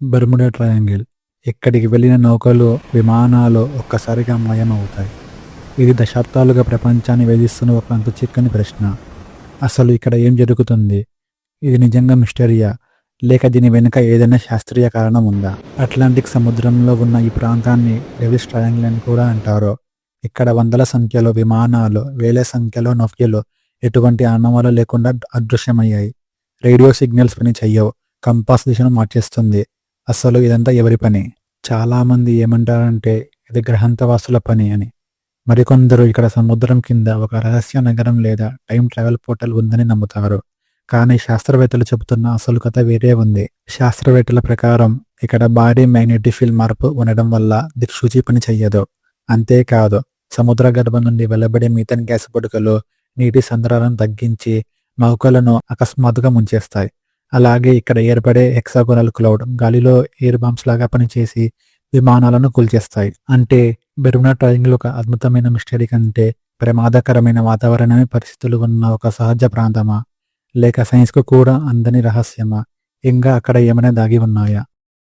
Bermuda triangle. ఎక్కడికి వెళ్ళిన నౌకలు, విమానాలు ఒక్కసారిగా మాయమవుతాయి. ఇది దశాబ్దాలుగా ప్రపంచాన్ని వేధిస్తున్న ఒక అంతుచిక్కని ప్రశ్న. అసలు ఇక్కడ ఏం జరుగుతుంది? ఇది నిజంగా మిస్టరీయా? లేక దీని వెనుక ఏదైనా శాస్త్రీయ కారణం ఉందా? అట్లాంటిక్ సముద్రంలో ఉన్న ఈ ప్రాంతాన్ని డెవిల్స్ ట్రయాంగిల్ అని కూడా అంటారు. ఇక్కడ వందల సంఖ్యలో విమానాలు, వేల సంఖ్యలో నౌకలు ఎటువంటి ఆనవాలు లేకుండా అదృశ్యమయ్యాయి. రేడియో సిగ్నల్స్ పని చెయ్యవు. కంపాస్ దిశను మార్చేస్తుంది. అసలు ఇదంతా ఎవరి పని? చాలామంది ఏమంటారంటే ఇది గ్రహాంతవాసుల పని అని. మరికొందరు ఇక్కడ సముద్రం కింద ఒక రహస్య నగరం లేదా టైం ట్రావెల్ పోర్టల్ ఉందని నమ్ముతారు. కానీ శాస్త్రవేత్తలు చెబుతున్న అసలు కథ వేరే ఉంది. శాస్త్రవేత్తల ప్రకారం ఇక్కడ భారీ మ్యాగ్నెటిక్ ఫీల్డ్ మార్పు ఉండడం వల్ల దిక్సూచి పని చెయ్యదు. అంతేకాదు, సముద్ర గర్భం నుండి వెలువడే మీథేన్ గ్యాస్ బుడగలు నీటి సంద్రాలను తగ్గించి నౌకలను అకస్మాత్తుగా ముంచేస్తాయి. అలాగే ఇక్కడ ఏర్పడే హెక్సాగోనల్ క్లౌడ్ గాలిలో ఎయిర్ బాంబ్స్ లాగా పనిచేసి విమానాలను కూల్చేస్తాయి. అంటే బెర్ముడా ట్రయాంగిల్ ఒక అద్భుతమైన మిస్టరీ కంటే ప్రమాదకరమైన వాతావరణమే పరిస్థితులు ఉన్న ఒక సహజ ప్రాంతమా? లేక సైన్స్కు కూడా అందని రహస్యమా? ఇంకా అక్కడ ఏమైనా దాగి ఉన్నాయా?